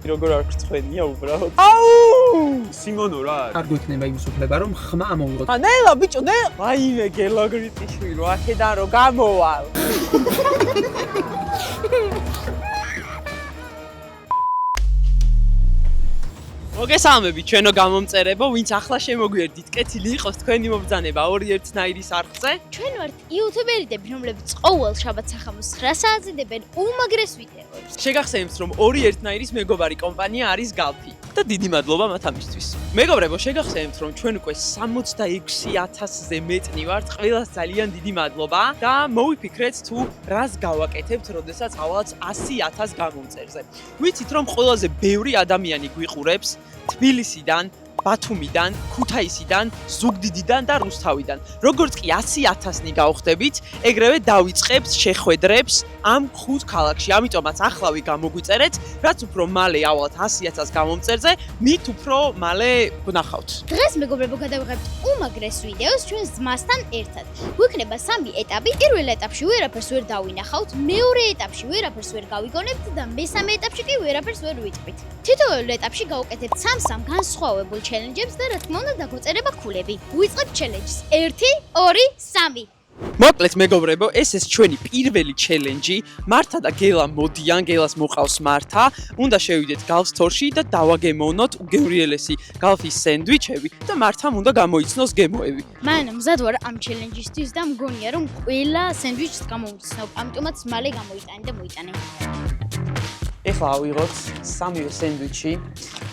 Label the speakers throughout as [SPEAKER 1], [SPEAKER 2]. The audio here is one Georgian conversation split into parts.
[SPEAKER 1] როგორ არ გწვენია უბრალოდ. აუ! სიმონო რა არის?
[SPEAKER 2] არ გვიქნება იმის უფლება რომ ხმა ამოვიღოთ.
[SPEAKER 1] ნელა ბიჭო, ნელა. აიმე გელოგრიტიშვილო, აქედან რო გამოვალ. მოგესალმები ჩვენო გამომწერებო, ვინც ახლა შემოგვიერთდით, კეთილი იყოს თქვენი მობრძანება 2-1-ის არხზე.
[SPEAKER 3] ჩვენ ვართ იუთუბერიდები, რომლებიც ყოველ შაბათ სახამოს 9 საათზე დებენ უმაგრეს ვიდეოებს.
[SPEAKER 1] შეგახსენებთ, რომ 2-1-ის მეგობარი კომპანია არის Galfi და დიდი მადლობა მათ ამისთვის. მეგობრებო, შეგახსენებთ, რომ ჩვენ უკვე 66,000-ზე მეტნი ვართ, ყველას ძალიან დიდი მადლობა და მოვიფიქრეთ თუ რას გავაკეთებთ, როდესაც ავალთ 100,000 გამომწერზე. ვიცით, რომ ყველაზე ბევრი ადამიანი გვიყურებს თბილისიდან, ბათუმიდან, ქუთაისიდან, ზუგდიდიდან და რუსთავიდან. როგორც კი 100,000-ნი გავხდებით, ეგრევე დავიწყებთ შეხვედრებს ამ 5 ქალაქში. ამიტომაც ახლავე გამოგვიწერეთ, რაც უფრო მალე ავალთ 100,000 გამომწერზე, მით უფრო მალე ვნახავთ.
[SPEAKER 3] დღეს მეგობრებო გადავიღებთ უმაგრეს ვიდეოს ჩვენ ძმასთან ერთად. გვიქნება 3 ეტაპი. პირველ ეტაპში ვერაფერს ვერ დავინახავთ, მეორე ეტაპში ვერაფერს ვერ გავიგონებთ და მესამე ეტაპში კი ვერაფერს ვერ ვიტყვით. თითოეულ ეტაპში გავუკეთებთ 3 განსხვავებულ ჩელენჯებს და რა თქმა უნდა დაგვეწერება ქულები. ვიწყებთ ჩელენჯს 1, 2, 3.
[SPEAKER 1] მოკლედ მეგობრებო, ეს ჩვენი პირველი ჩელენჯი. მართა და გელა მოდიან, გელას მოყავს მართა. უნდა შევიდეთ Galf Store-ში და დავაგემოვნოთ უგევრიელესი Galf-ის სენდვიჩები და მართამ უნდა გამოიცნოს გემოები.
[SPEAKER 3] მან მზად ვარ ამ ჩელენჯისთვის და მგონია რომ ყველა სენდვიჩს გამოვიცნობ. ამიტომაც მალე გამოიტანე და მოიტანე.
[SPEAKER 1] ეხლა ავიღოთ 3 სენდვიჩი.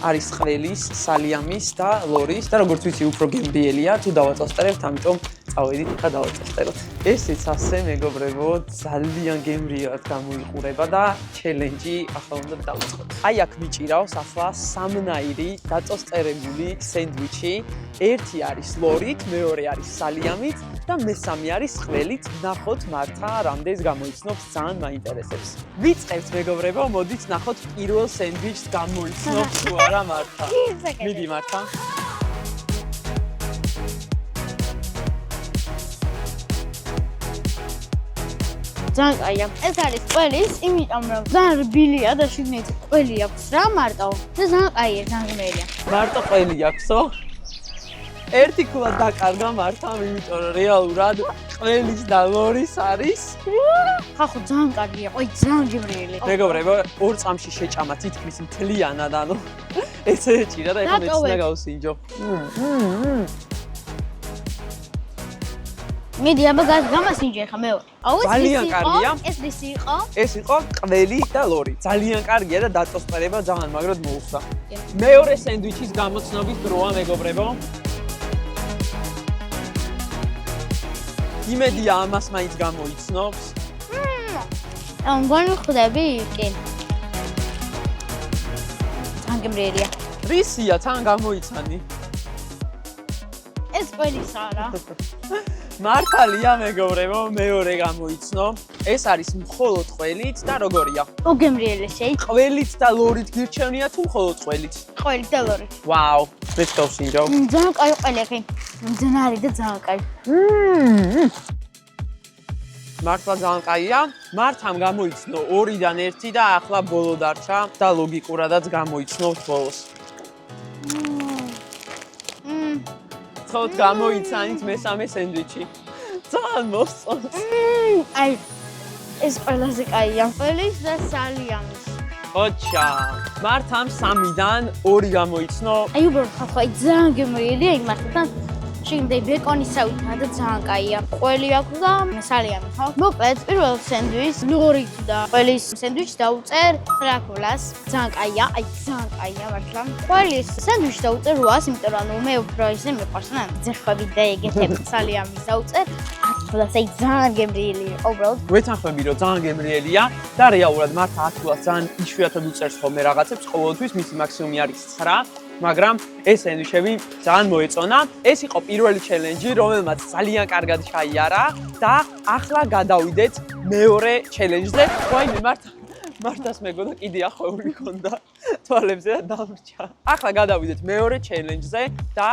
[SPEAKER 1] არის ყველის, სალიამის და ლორის და როგორც ვიცი, უფრო გემრიელია, თუ დავაწესტერებთ, ამიტომ წავედით და დავაწესტეროთ. ესეც ასე მეგობრებო, ძალიან გემრიელად გამოიყურება და ჩელენჯი ახლა უნდა დავიწყოთ. აი აქ მიჭირავს ახლა 3-ნაირი დაწესტერებული სენდვიჩი. ერთი არის ლორით, მეორე არის სალიამით და მესამე არის ყველით. ნახოთ მართა რამდენს გამოიცნობს, ძალიან მაინტერესებს. ვიწყებთ მეგობრებო, მოდით ნახოთ პირველ სენდვიჩს გამოიცნობს თუ არა მართა. მიდი მართა.
[SPEAKER 3] ძალიან კაია. ეს არის ყველის, იმიტომ რომ ძალიან რბილია და შიგნით ყველი აქვს რა მარტო. და ძალიან კაია, ძალიან გმერია.
[SPEAKER 1] მარტო ყველი აქვსო? ერთი ქულა დაკარგა მართამ, იმიტომ რომ რეალურად ყველის და ლორის არის.
[SPEAKER 3] ხახო ძალიან კარგია, ყოი ძალიან გმრიელი.
[SPEAKER 1] მეგობრებო, 2 წამში შეჭამა თითქმის მთლიანად, ანუ ესე ეჭირა და ეხლა მეც უნდა გავსინჯო.
[SPEAKER 3] მიდი აბა გამასინჯე ხა მეორე. აუ
[SPEAKER 1] ძალიან კარგია.
[SPEAKER 3] ეს რისი იყო?
[SPEAKER 1] ეს იყო ყველი და ლორი. ძალიან კარგია და დაწესპერება ძალიან მაგრად მოუხდა. მეორე სენდვიჩის გამოცნობის დროა მეგობრებო. იმედია ამას მაინც გამოიცნობს.
[SPEAKER 3] მგონი ხვდები კი. ძალიან გმრიელია.
[SPEAKER 1] რისია თან გამოიცანი?
[SPEAKER 3] ეს ყველის არა.
[SPEAKER 1] მართალია მეგობრებო, მეორე გამოიცნო. ეს არის მხოლოდ ყველით და როგორია?
[SPEAKER 3] უგემრიელესი.
[SPEAKER 1] ყველით და ლორით გირჩევნია თუ მხოლოდ ყველით?
[SPEAKER 3] ყველით და ლორით.
[SPEAKER 1] ვაუ, მეც გავსინჯო.
[SPEAKER 3] ძალიან კაი ყველი. მძნარი და ძალიან კაი.
[SPEAKER 1] მართლა ძალიან კაია. მართამ გამოიცნო 2-დან 1 და ახლა ბოლო დარჩა და ლოგიკურადაც გამოიცნოთ ბოლოს. თოთ გამოიცანით მესამე სენდვიჩი. ძალიან მოსწონს.
[SPEAKER 3] აი ეს ყველაზე კაია. ყველის და სალიამის.
[SPEAKER 1] ოჩა. მართამ 3-დან 2 გამოიცნო.
[SPEAKER 3] აი უბრალოდ ხახო აი ძალიან გემრიელია იმასთან. შიგნით ბეკონისავით და ძალიან კაია. ყველი აქვს და სალიამი ხო? მოკლედ პირველ სენდვიჩს ლორით და ყველის სენდვიჩს დავუწერ 9 ქულას. ძალიან კაია, აი ძალიან კაია მართლა. ყველის სენდვიჩს დავუწერ 800, იმიტომ რომ მე უფრო ისე მიყვარს და ძეხვები და ეგეთები სალიამის დავუწერ 10 ქულას. აი ძალიან გემრიელი იყო უბრალოდ.
[SPEAKER 1] ვეთანხმები რომ ძალიან გემრიელია და რეალურად მართა 10 ქულას ძალიან იშვიათად უწერს ხოლმე რაღაცებს ყოველთვის, მისი მაქსიმუმი არის 9. მაგრამ ეს სენდვიჩები ძალიან მოეწონა. ეს იყო პირველი ჩელენჯი, რომელმაც ძალიან კარგად ჩაიარა და ახლა გადავიდეთ მეორე ჩელენჯზე. ვაიმე მართას მეგონა კიდე ახვეული ქონდა თვალებზე და დამრჩა. ახლა გადავიდეთ მეორე ჩელენჯზე და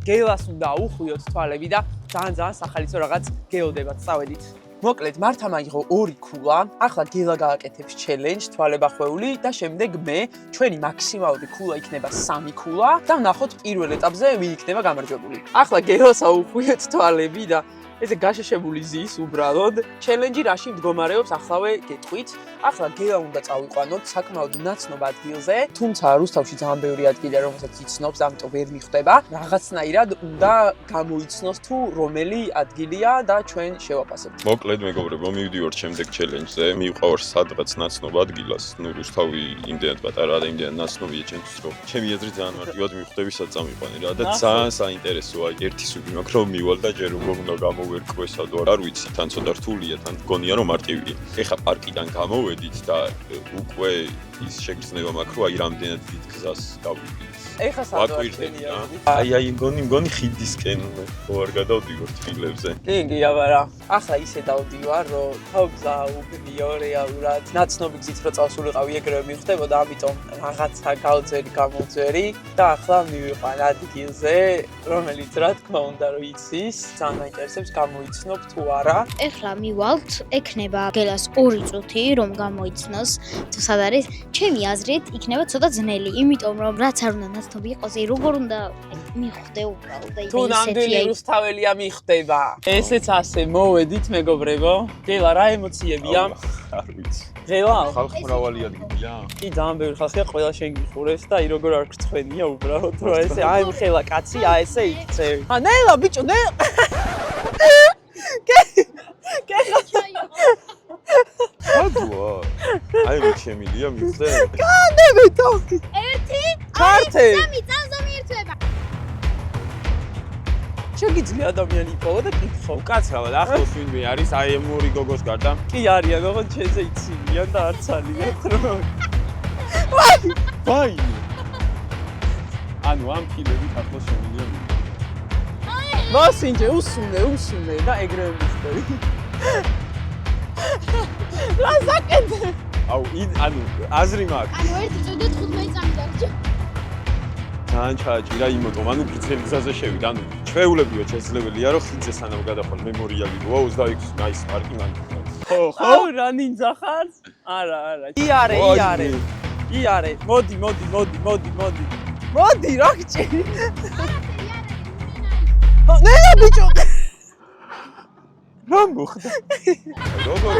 [SPEAKER 1] გელას უნდა აუხვიოთ თვალები და ძალიან სახალისო რაღაც გეოდებათ. წავედით. მოკლედ, მართა მაიღო 2 ქულა. ახლა გელა გააკეთებს challenge თვალებახვეული და შემდეგ მე ჩვენი მაქსიმალური ქულა იქნება 3 ქულა და ვნახოთ პირველ ეტაპზე ვინ იქნება გამარჯვებული. ახლა გელას აუხვიეთ თვალები და ესე გაშეშებული ზის უბრალოდ. challenge რაში მდგომარეობსახლავე გეტყვით. ახლა გელა უნდა წავიყვანოთ საკმაოდ ნაცნობ ადგილზე, თუმცა რუსთავში ძალიან ბევრი ადგილია, რომელსაც იცნობს, ამიტომ ვერ მიხვდება. რაღაცნაირად უნდა გამოიცნოს თუ რომელი ადგილია და ჩვენ შევაფასებთ.
[SPEAKER 4] მოკლედ მეგობრებო, მივდივართ შემდეგ challenge-ზე. მივყავარ სადღაც ნაცნობ ადგილას. ნუ რუსთავი იმდენად პატარა და იმდენად ნაცნობია ჩემთვის, რომ ჩემი აზრით ძალიან მარტივად მივხვდები სად წამიყვანე რა და ძალიან საინტერესოა. ერთი სული მაქვს რომ მივალ და ჯერ როგორ უნდა გამოვერკვესადო, არ ვიცი, თან ცოტა რთულია, თან გონია რომ მარტივია. ეხა პარკიდან გამოვედით და უკვე ის შეგრძნება მაქვს, რომ აი რამდენად დიდ გზას გავიდი.
[SPEAKER 1] ეხა სადვარჩენია.
[SPEAKER 4] აი მგონი ხიდისკენ ვარ გადავდივარ ფილებზე.
[SPEAKER 1] კი, აბარა. ახლა ისე დავდივარ, რომ თავგზა უგნიო რეალურად. ნაცნობი გზით რო წავსულიყავი, ეგრევე მივხვდებოდა, ამიტომ რაღაცა გავძერი და ახლა მივიყვან ადგილზე, რომელიც რა თქმა უნდა რომ იცის, ძალიან მაინტერესებს გამოიცნობ თუ არა.
[SPEAKER 3] ეხლა მივალთ, ექნება გელას 2 წუთი, რომ გამოიცნოს თუ სად არის. ჩემი აზრით, იქნება ცოტა ძნელი, იმიტომ რომ რაც არ უნდა ნაცნობი იყოს, როგორ უნდა მიხვდე უბრალოდ და
[SPEAKER 1] თუ ნამდვილი რუსთაველია მიხვდება. ესეც ასე მოვედით მეგობრებო. გელა რა ემოციებია?
[SPEAKER 4] არ ვიცი.
[SPEAKER 1] გელა?
[SPEAKER 4] ხალხი მრავალი ადგილია.
[SPEAKER 1] კი, ძალიან ბევრი ხალხია, ყველა შეგიხურეს და აი როგორ არ გწხვენია უბრალოდ, რომ ესე აი მხელა კაცი, აი ესე იქცევი. ნელა ბიჭო, ნელა.
[SPEAKER 4] სადუა? აი მე შემილია მივხვდე.
[SPEAKER 1] კანები თოქი.
[SPEAKER 3] 1
[SPEAKER 1] ქართე.
[SPEAKER 3] 3 წამზომი ერთვება.
[SPEAKER 1] შეგიძლია ადამიანი იპოვა და კითხო.
[SPEAKER 4] უკაცრავად ახლოს ვინმე არის აი ამ 2 გოგოს გარდა?
[SPEAKER 1] კი არიან, ოღონდ ჩენზე იცინიან და არც არიან რომ.
[SPEAKER 4] ვაი! ანუ ამ ფილმებით ახლოს შემილია.
[SPEAKER 1] მოსინჯე უსუნე და ეგრევე მიხდები. რა საკეთე?
[SPEAKER 4] აუ, ანუ აზრი მაქვს.
[SPEAKER 3] ანუ 1 წუთი 15 წამი დარჩა.
[SPEAKER 4] ძალიან ჩააჭირა იმოტომ, ანუ ფიცრელი გზაზე შევიდა, ანუ ჩვეულებრივად შესაძლებელია რომ ხიდზე სანამ გადახვალ მემორიალი როა 26 მაისს პარკი მან.
[SPEAKER 1] ხო, რა ნინძა ხარ? არა. იარე. მოდი. მოდი, რა გჭირი? ნელა ბიჭო.
[SPEAKER 4] რა მოხდა? როგორ?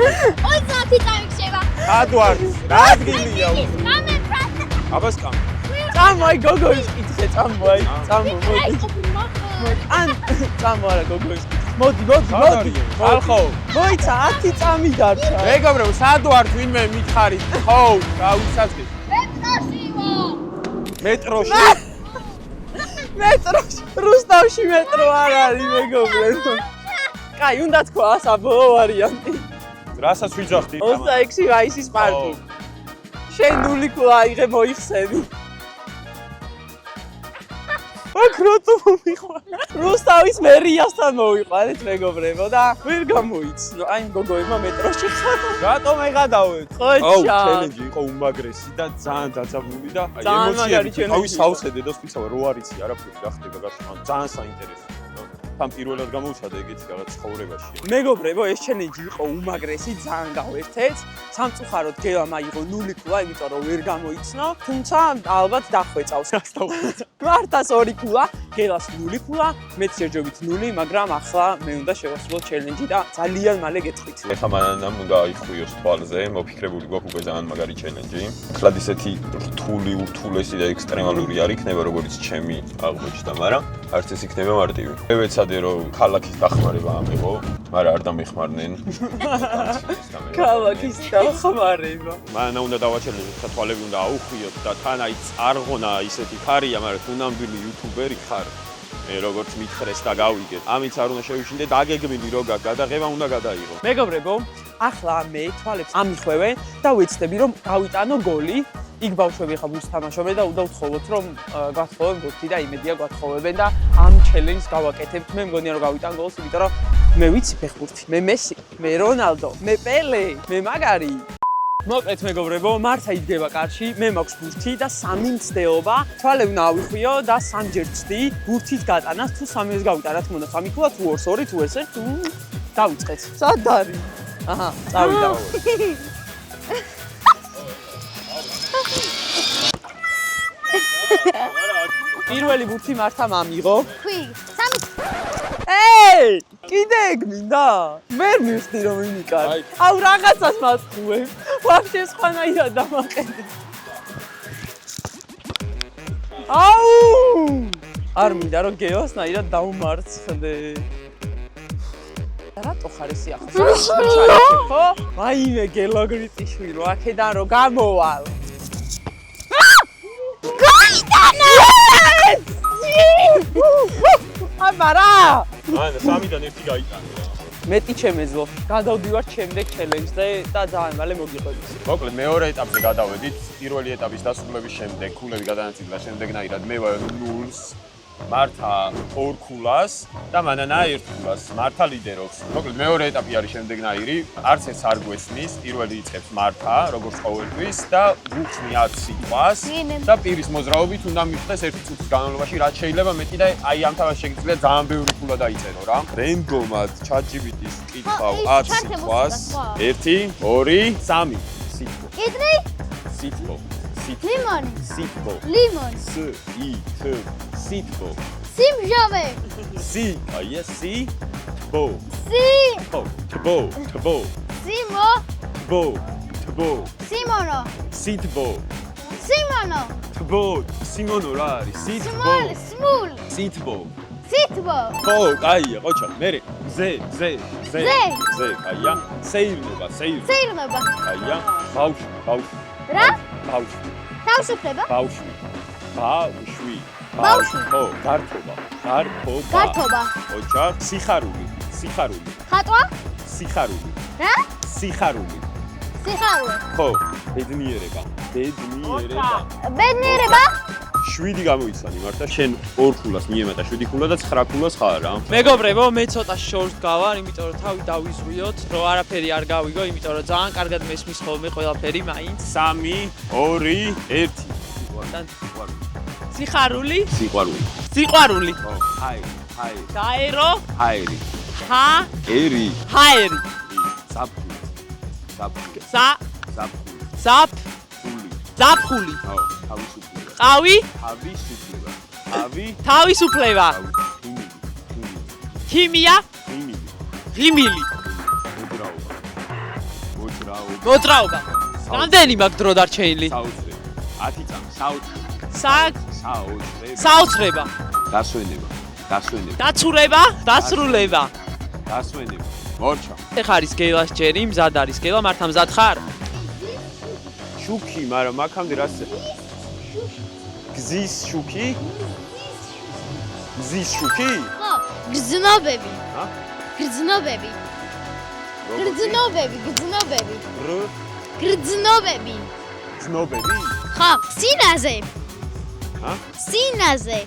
[SPEAKER 3] 30 წამი ხდება.
[SPEAKER 4] ადვარ, რა ადგილია? აბას კამ.
[SPEAKER 1] წამოი გოგო ის კითხე, წამოი. მოდი. ან წამოარა გოგო ის. მოდი.
[SPEAKER 4] ხალხო,
[SPEAKER 1] მოიცა 10 წამი დარჩა.
[SPEAKER 4] მეგობრებო, სად ვარ ვინმე მითხარით? ხო, გავიცადე. მეტროში.
[SPEAKER 1] მეტროში, რუსთავში მეტრო არ არის მეგობრებო. კაი, უნდა თქვა საბოლოო ვარიანტი.
[SPEAKER 4] რასაც ვიძახდი?
[SPEAKER 1] 26 მაისის პარკი. შენ 0 ქულა აიღე მოიხსენი. აკროტო მომიყვანა. რუსთავის მერიასთან მოვიყვანეთ მეგობრებო და ვერ გამოიცნო. აი გოგოებმა მეტროში ხარ.
[SPEAKER 4] რატომ ეღადავეთ?
[SPEAKER 1] ხოჩა.
[SPEAKER 4] ჩელენჯი იყო უმაგრესი და ძალიან დაძაბული და აი
[SPEAKER 1] ძალიან მაგარი
[SPEAKER 4] ემოციები
[SPEAKER 1] challenge
[SPEAKER 4] თავის
[SPEAKER 1] იყო.
[SPEAKER 4] სავსე დედოს ვისავა რო არ იცი არაფერი რა ხდება გასულ ძალიან საინტერესოა. თან პირველად გამოვცადე ეგეთი რაღაც ცხოვრებაში.
[SPEAKER 1] მეგობრებო, ეს challenge იყო უმაგრესი, ძალიან გავერთეთ. სამწუხაროდ გელამ აიღო 0 ქულა, იმიტომ რომ ვერ გამოიცნო, თუმცა ალბათ დახვეწავს. მართას 2 ქულა, გელას 0 ქულა, მეც შერჯობით 0, მაგრამ ახლა მე უნდა შევასრულო challenge და ძალიან მალე გეტყვით.
[SPEAKER 4] ეხლა მანამ უნდა აიხვიოს თვალზე, მოფიქრებული გვაქვს უკვე ძალიან მაგარი challenge. ხლად ისეთი რთული, ურთულესი და ექსტრემალური არ იქნება, როგორც ჩემი აღმოჩნდა, მაგრამ არც ეს იქნება მარტივი. მე ვეცადე რომ ქალაქის დახმარება ამიღო, მაგრამ არ დამეხმარნენ.
[SPEAKER 1] ქალაქის დახმარება.
[SPEAKER 4] მანამ უნდა დავაჩერდეთ და თვალები უნდა აუხვიოთ და თან აი წარღონა ისეთი ხარია, მაგრამ თუ ნამდვილი იუთუბერი ხარ, მე როგორც მითხრეს და გავიგეთ. ამიც არ უნდა შევიშინდე და აგეგმილი რო გადაღება უნდა გადაიღო.
[SPEAKER 1] მეგობრებო, ახლა მე თვალებს ამიხვევენ და ვეცდები რომ გავიტანო გოლი. იქ ბავშვები ხა ბურთს თამაშობენ და უნდა ვთხოვოთ რომ გათხოვენ ბურთი და იმედია გათხოვებენ და ამ challenge-ს გავაკეთებთ. მე მგონია რომ გავიტან გოლს, იმიტომ რომ მე ვიცი ფეხბურთი, მე მესი, მე რონალდო, მე პელე, მე მაგარი. მოკლედ მეგობრებო, მართა იდგება კარში, მე მაქვს ბურთი და 3 მცდელობა. თვალები უნდა ავიხვიო და 3 ჯერ ვცდი ბურთის გატანას, თუ 3-ს გავიტან, რა თქმა უნდა, 3 ქულა თუ 2, 2 თუ 1, დავიწყეთ. სად არის? აჰა, წავიდა. პირველი ბურთი მართა მამიღო.
[SPEAKER 3] ქვი, სამი.
[SPEAKER 1] ეი, კიდე გმინდა? ვერ მივხვდი რომ იმიკარ. აუ რაღაცას მასწუებ. ვაფშე სხვანაირად დამაყენე. აუ! არ მინდა რომ გეოსნაირად დავმარცხდე. რატო ხარ ესე ახლა? ხო? მაიმე გელოგრიტი შვილო, აქედან რომ გამოვალ.
[SPEAKER 3] გაიტანა!
[SPEAKER 1] აბარა!
[SPEAKER 4] ანა სამიდან ერთი გაიტანე რა.
[SPEAKER 1] მეტი ჩემეძლო. გადავდივარ შემდეგ ჩელენჯზე და ძალიან მალე მოგიყვებით.
[SPEAKER 4] მოკლედ მეორე ეტაპზე გადავედით. პირველი ეტაპის დასრულების შემდეგ ქულები გადანაწილდა შემდეგნაირად მე ვარ 0-ს, მართა 2 ქულას და მანანა 1 ქულას. მართა ლიდერობს. მოკლედ მეორე ეტაპი არის შემდეგნაირი. არც ეს არ გვესმის. პირველი იწყებს მართა, როგორც ყოველთვის და ვუხსნი 10 სიტყვას და პირის მოძრაობით უნდა მიხვდეს 1 წუთის განმავლობაში, რაც შეიძლება მეტი და აი ამ თამაშს შეგიძლია ძალიან ბევრი ქულა დაიწერო რა. რენდომად ChatGPT-ს კითხავ 10 სიტყვას. 1, 2, 3 სიტყვა.
[SPEAKER 3] კიტრი,
[SPEAKER 4] სიტყვა.
[SPEAKER 3] ლიმონი,
[SPEAKER 4] სიტყვა.
[SPEAKER 3] ლიმონი,
[SPEAKER 4] სიტყვა.
[SPEAKER 3] სიმჟავე,
[SPEAKER 4] სი, აი ეს სი, თბო.
[SPEAKER 3] სი,
[SPEAKER 4] თბო, თბო,
[SPEAKER 3] სიმო,
[SPEAKER 4] თბო, თბო.
[SPEAKER 3] სიმონო,
[SPEAKER 4] სიტბო.
[SPEAKER 3] სიმონო,
[SPEAKER 4] თბო, სიმონო რა არის? სიტბო.
[SPEAKER 3] სმულ, სმულ,
[SPEAKER 4] სიტბო.
[SPEAKER 3] სიტბო,
[SPEAKER 4] ხო, კაია, ყოჩა. მერე, ზე.
[SPEAKER 3] ზე.
[SPEAKER 4] კაია. სეირნობა.
[SPEAKER 3] სეირნობა,
[SPEAKER 4] კაია. ბავშვი.
[SPEAKER 3] რა?
[SPEAKER 4] ბავშვი.
[SPEAKER 3] თავისუფლება,
[SPEAKER 4] ბავშვი.
[SPEAKER 3] ბავშვი.
[SPEAKER 4] ხო, გართობა.
[SPEAKER 3] გართობა,
[SPEAKER 4] ყოჩა. სიხარული.
[SPEAKER 3] ხატვა,
[SPEAKER 4] სიხარული.
[SPEAKER 3] რა?
[SPEAKER 4] სიხარული.
[SPEAKER 3] სიხარული,
[SPEAKER 4] ხო, ბედნიერება.
[SPEAKER 3] ბედნიერება,
[SPEAKER 4] 7 გამოიცანი მარტა შენ 2 ქულას მიემატა 7 ქულა და 9 ქულას ხარ რა.
[SPEAKER 1] მეგობრებო, მე ცოტა შორს გავარ, იმიტომ რომ თავი დავიზღვიოთ, რომ არაფერი არ გავიგო, იმიტომ რომ ძალიან კარგად მესმის ხოლმე ყველაფერი მაინც.
[SPEAKER 4] 3, 2, 1.
[SPEAKER 1] სიხარული,
[SPEAKER 4] სიყვარული.
[SPEAKER 1] ხო,
[SPEAKER 4] ჰაერი.
[SPEAKER 1] დაერო,
[SPEAKER 4] ჰაერი.
[SPEAKER 1] ჰაერი,
[SPEAKER 4] ზაფხული.
[SPEAKER 1] ზაფხული,
[SPEAKER 4] ხო, თავისუფლება.
[SPEAKER 1] ყავი,
[SPEAKER 4] თავისუფლება.
[SPEAKER 1] თავისუფლება, ქიმია, ღიმილი, მოძრაობა. რამდენი მაქვს დრო დარჩენილი?
[SPEAKER 4] 10 წამი,
[SPEAKER 1] საოცრება,
[SPEAKER 4] დასვენება.
[SPEAKER 1] დასრულება.
[SPEAKER 4] მორჩა.
[SPEAKER 1] ეხ არის გელას ჯერი, მზად არის გელა, მართა მზად ხარ?
[SPEAKER 4] შუქი, მაგრამ აქამდე რას გზის შუქი?
[SPEAKER 3] ხო, გრძნობები,
[SPEAKER 4] ჰა?
[SPEAKER 3] გრძნობები,
[SPEAKER 4] ზნობები?
[SPEAKER 3] ხო, სინაზე,
[SPEAKER 4] ჰა?
[SPEAKER 3] სინაზე,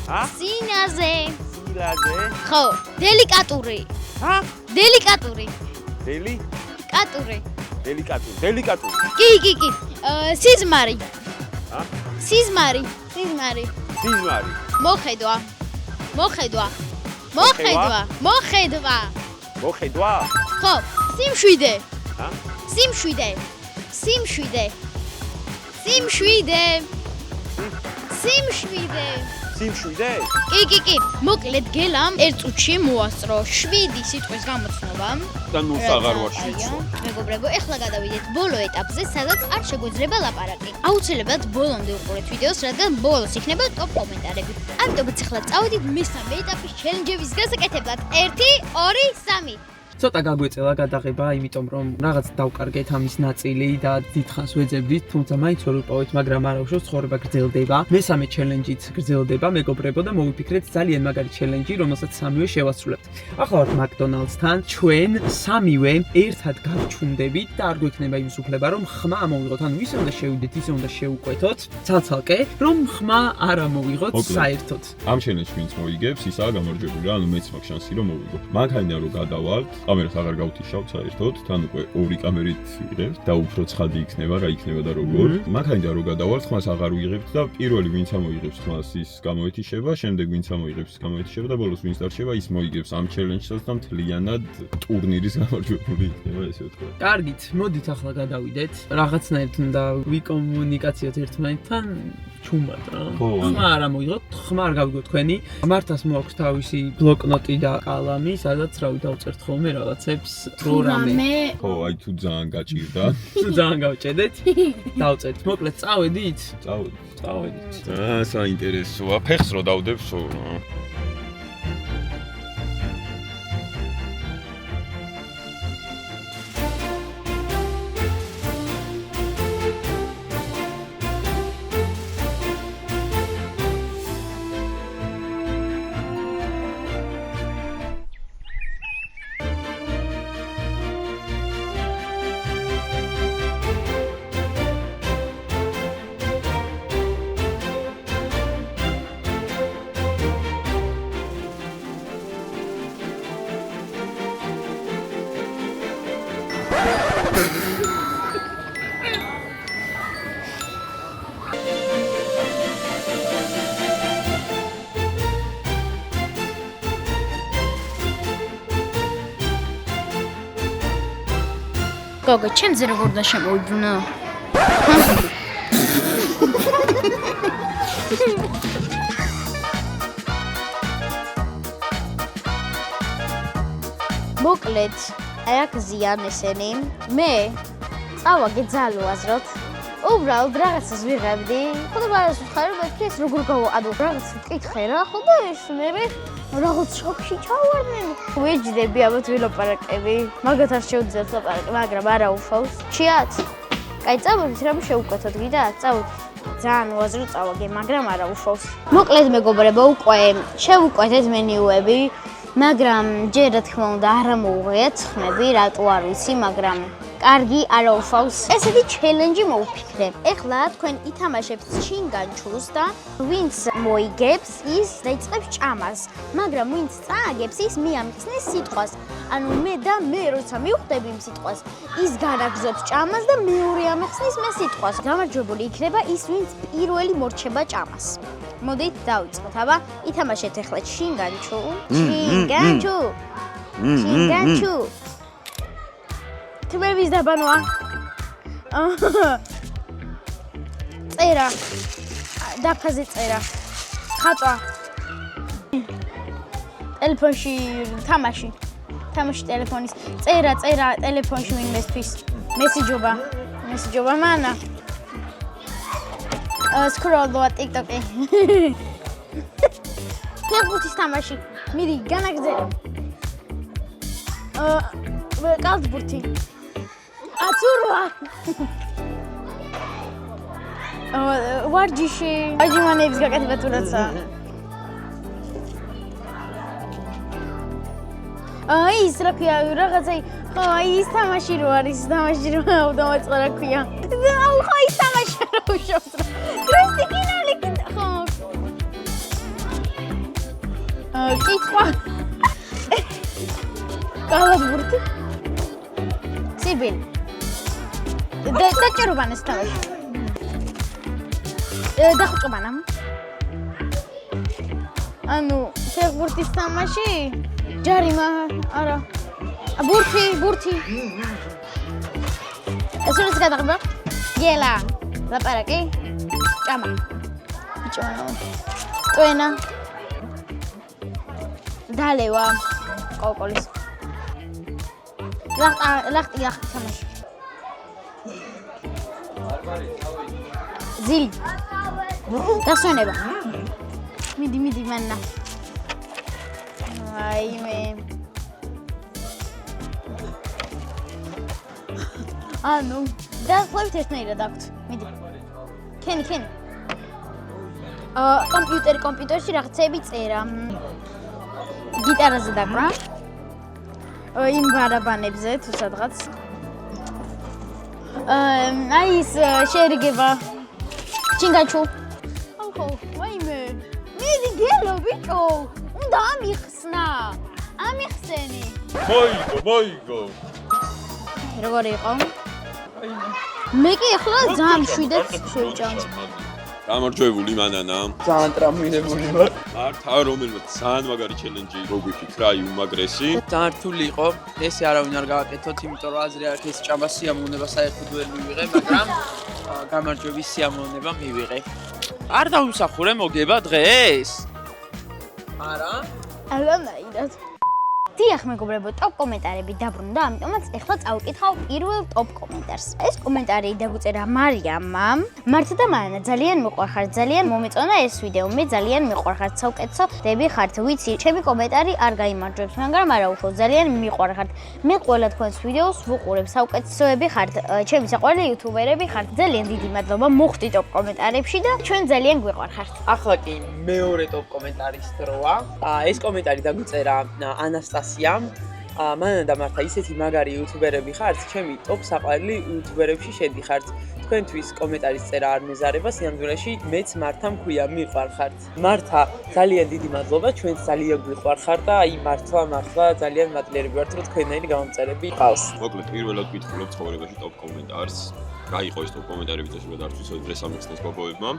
[SPEAKER 4] ჰა?
[SPEAKER 3] სინაზე,
[SPEAKER 4] სილაზე?
[SPEAKER 3] ხო, დელიკატური,
[SPEAKER 4] ჰა?
[SPEAKER 3] დელიკატური,
[SPEAKER 4] დელიკატური.
[SPEAKER 3] კი, სიზმარი,
[SPEAKER 4] ჰა?
[SPEAKER 3] სიზმარი,
[SPEAKER 4] სიზმარი.
[SPEAKER 3] მოხედვა,
[SPEAKER 4] მოხედვა?
[SPEAKER 3] ხო, სიმშვიდე,
[SPEAKER 4] ჰა?
[SPEAKER 3] სიმშვიდე,
[SPEAKER 4] სიმშვიდე?
[SPEAKER 3] კი, მოკლედ გელამ 1 წუთში მოასწრო 7 სიტყვის გამოცნობა.
[SPEAKER 4] და ნუ საღარ ვარ 7.
[SPEAKER 3] მეგობრებო, ეხლა გადავიდეთ ბოლო ეტაპზე, სადაც არ შეგვეძლება ლაპარაკი. აუცილებლად ბოლომდე უყურეთ ვიდეოს, რადგან ბოლოს იქნება ტოპ კომენტარები. ამიტომაც ეხლა წავედით მესამე ეტაპის ჩელენჯების გასაკეთებლად. 1, 2, 3.
[SPEAKER 2] ცოტა გაგვეწელა გადაღება, იმიტომ რომ რაღაც დავკარგეთ ამის ნაწილი და დიდხანს ვეძებდით, თუმცა მაინც ვერ ვიპოვეთ, მაგრამ არა უშავს ცხოვრება გრძელდება. მესამე ჩელენჯიც გრძელდება, მეგობრებო და მოვიფიქრეთ ძალიან მაგარი ჩელენჯი, რომელსაც სამივე შევასრულებთ. ახლა ვართ მაკდონალდსთან, ჩვენ სამივე ერთად გავჩუმდებით და არ გვექნება იმის უფლება, რომ ხმა ამოვიღოთ, ანუ ისე უნდა შევიდეთ, ისე უნდა შევუკვეთოთ, ცალ-ცალკე, რომ ხმა არ ამოვიღოთ საერთოდ.
[SPEAKER 4] ამ ჩელენჯს ვინც მოიგებს, ისაა გამარჯვებული, ანუ მეც მაქვს შანსი რომ მოვიგო. მანქანა რომ გადავალთ, კამერას აღარ გავთიშავთ საერთოდ, თან უკვე ორი კამერით ვიღებთ და უფრო ცხადი იქნება, რა იქნება და როგორ. მაგალითად რო გადავალთ, ხმას აღარ ვიღებთ და პირველი ვინც ამოიღებს ხმას ის გამოეთიშება, შემდეგ ვინც ამოიღებს გამოეთიშება და ბოლოს ვინც დარჩება ის მოიგებს ამ ჩელენჯსაც და მთლიანად ტურნირის გამარჯვებული იქნება ესე ვთქვა.
[SPEAKER 2] კარგით, მოდით ახლა გადავიდეთ. რაღაცნაირად უნდა ვიკომუნიკაციოთ ერთმანეთთან. ჩუმად რა. ხმა არ ამოიღოთ, ხმა არ გავიგოთ თქვენი. მართას მოაქვს თავისი ბლოკნოტი და კალამი, სადაც რავი დავწერთ ხოლმე რაღაცებს რო რამე.
[SPEAKER 4] ხო, აი თუ ძალიან გაჭირდა.
[SPEAKER 2] თუ ძალიან გავჭედეთ, დავწერთ. მოკლედ წავედით?
[SPEAKER 4] წავედით. საინტერესოა. ფეხს რო დავდებ სულ.
[SPEAKER 3] გოგო, ჩემზე როგორ და შემოვიბრუნო? მოკლედ, აი აქ ზიან ესენი. მე წავაგე ძალოაზროთ. უბრალოდ რაღაცას ვიღებდი. ხოდა მას ვხარ, მეთქი ეს როგორ გავაყადო? რაღაც ვკითხე რა, ხოდა ეს მე რაღაც შოკში ჩავარდნენ. ვეჯდები ალბათ ვილაპარაკები. მაგათ არ შეუძლიათ ლაპარაკი, მაგრამ არა უშავს. ჩიათ. კაი, წავედით, რამე შევუკეთოთ, გიდათ? წავედით. ძალიან უაზრო წავაგე, მაგრამ არა უშავს. მოკლედ მეგობრებო, უკვე შევუკვეთეთ მენიუები, მაგრამ ჯერ რა თქმა უნდა არ მოუღიათ ხმები, რატო არ ვიცი, მაგრამ კარგი, არა უშავს. ესეთი ჩელენჯი მოვფიქრე. ეხლა თქვენ ითამაშებთ ჩინგანჩუს და ვინც მოიგებს, ის დაიწყებს ჭამას, მაგრამ ვინც წააგებს, ის მიამხსნის სიტყვას. ანუ მე და მე როცა მივხვდები იმ სიტყვას, ის განაგზობს ჭამას და მეორე ამხსნის მე სიტყვას. გამარჯვებული იქნება ის, ვინც პირველი მორჩება ჭამას. მოდით დავიწყოთ, აბა, ითამაშეთ ეხლა ჩინგანჩუ. ჩინგანჩუ. ჩინგანჩუ. თმების დაბანოა. წერა. დაფაზე წერა. ხატვა. ტელეფონში თამაში. თამაში ტელეფონის. წერა ტელეფონში ვინმესთვის. მესიჯობა. მესიჯობა მანა. სკროლოა TikTok-ი. ფეხბურთის თამაში. მიდი, განაგრძე. კალთბურთი. აცურვა. ვარჯიში. აჯიმანების გაკეთება თურაცა. ის რა ქვია, რაღაცა ის თამაში რო არის, თამაში რო ავტომატს რა ქვია. ხო, ის თამაში რო უშავს. კრესტი კინალი ხო. კითხვა. კალათბურთი. სიბილ. დაჭერობან ეს თამაში. დახუჭობანა. ანუ ფეხბურთის თამაში? ჯარიმა, არა. ბურთი. ესურს გადაღება? გელა. ლაპარაკი? ჭამა. ტვენა. დალევა. კოკოლის. ლახტი თამაში. ზილი. დასვენება. მიდი მანნა. აიმე. ანუ დაახლოებით ერთნაირად აქვთ. მიდი. ქენი. კომპიუტერში რაღაცები წერა. გიტარაზე დაკვრა. იმ ბარაბანებზე თუ სადღაც. აი ის შეერიგება. ჩინგანჩუ. აუხო, ვაიმე. მიდი გელო ბიჭო. უნდა ამიხსნა. ამიხსენი.
[SPEAKER 4] მოიგო.
[SPEAKER 3] როგორ იყო? მე კი ახლა ძალიან მშვიდად შევჭამ.
[SPEAKER 4] გამარჯვებული მანანა.
[SPEAKER 1] ძალიან ტრამვირებული ვარ.
[SPEAKER 4] მართა რომელმაც ძალიან მაგარი ჩელენჯი მოგვიფიქრა იუმაგრესი.
[SPEAKER 1] ძალიან რთული იყო. ესე არავინ არ გააკეთოთ, იმიტომ რომ აზრი არ ეს ჭამა სიამოვნება საერთოდ ვერ მივიღე, მაგრამ გამარჯვების სიამოვნება მივიღე. არ დავიმსახურე მოგება დღეს? არა?
[SPEAKER 3] ალანაირად. დიახ, მეგობრებო, ტოპ კომენტარები დაბრუნდა, ამიტომაც ეხლა წავიკითხავ პირველ ტოპ კომენტარს. ეს კომენტარი დაგვიწერა მარიამამ. მართა და მანანა, ძალიან მიყვარხართ, ძალიან მომეწონა ეს ვიდეო. მე ძალიან მიყვარხართ, საუკეთესო დები ხართ. ვიცი, ჩემი კომენტარი არ გაიმარჯვებს, მაგრამ არა უშო, ძალიან მიყვარხართ. მე ყველა თქვენს ვიდეოს ვუყურებ, საუკეთესოები ხართ. ჩემი საყვარელი იუთუბერები ხართ. ძალიან დიდი მადლობა მოხდი ტოპ კომენტარებში და ჩვენ ძალიან გვიყვარხართ.
[SPEAKER 1] ახლა კი მეორე ტოპ კომენტარის დროა. ეს კომენტარი დაგვიწერა ანასტასიამ. მანანა და მართა ისეთი მაგარი იუთუბერები ხართ, ჩემი ტოპ საყვარელი იუთუბერებში შედიხართ. თქვენთვის კომენტარის წერა არ მეზარება, სინამდვილეში მეც მართამ ქვია მიყვარხართ. მართა, ძალიან დიდი მადლობა, ჩვენც ძალიან გვიყვარხართ და აი მართლა ძალიან მადლიერები ვართ, რომ თქვენნაირი გამომწერები ყავს.
[SPEAKER 4] მოკლედ პირველად ვკითხულობ ცხოვრებაში ტოპ კომენტარს. რა იყო ეს ტოპ კომენტარები და შეიძლება არ ვიცოდეთ დღეს ამიხსნეს გოგოებმა.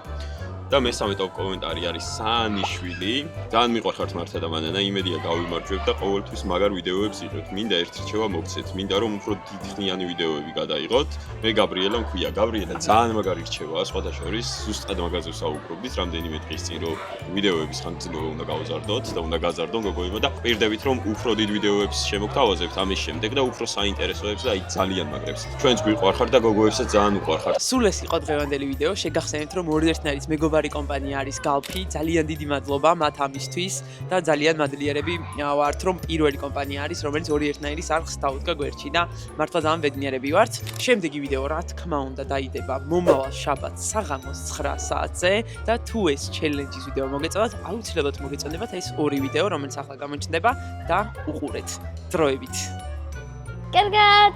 [SPEAKER 4] და მესამე ტოპ კომენტარი არის საანიშვილი. ძალიან მიყვარხართ მართა და მანანა, იმედია გავიმარჯვებთ და ყოველთვის მაგარ ვიდეოებს იღებთ. მინდა ერთ რჩევა მოგცეთ, მინდა რომ უფრო დიდხნიანი ვიდეოები გადაიღოთ. მე გაბრიელა მქვია, გაბრიელა ძალიან მაგარი რჩევაა, სხვათა შორის ზუსტად მაგაზე ვსაუბრობდით რამდენიმე დღის წინ, რომ ვიდეოების ხანგრძლივობა უნდა გავზარდოთ და უნდა გაზარდონ გოგოებმა და პირდებით რომ უფრო დიდ ვიდეოებს შემოგთავაზებთ ამის შემდეგ და უფრო საინტერესოებს და აი ძალიან მაგრებს. ჩვენც გვიყვარხართ და გოგოებსაც ძალიან უყვარხართ.
[SPEAKER 1] სულ ეს იყო დღევანდელი ვიდეო. შეგახსენებთ, რომ ორი ერთნაირის მეგობარი კომპანია არის Galpi. ძალიან დიდი მადლობა მათ ამისთვის და ძალიან მადლიერები ვართ, რომ პირველი კომპანია არის, რომელიც ორი ერთნაირის არხს დაუდგა გვერდში და მართლა ძალიან ბედნიერები ვართ. შემდეგი ვიდეო რა თქმა უნდა დაიდება მომავალ შაბათს საღამოს 9 საათზე და თუ ეს ჩელენჯის ვიდეო მოგეწონათ, აუცილებლად მოგეწონებათ ეს ორი ვიდეო, რომელიც ახლა გამოჩნდება და უყურეთ დროებით.
[SPEAKER 3] კარგად.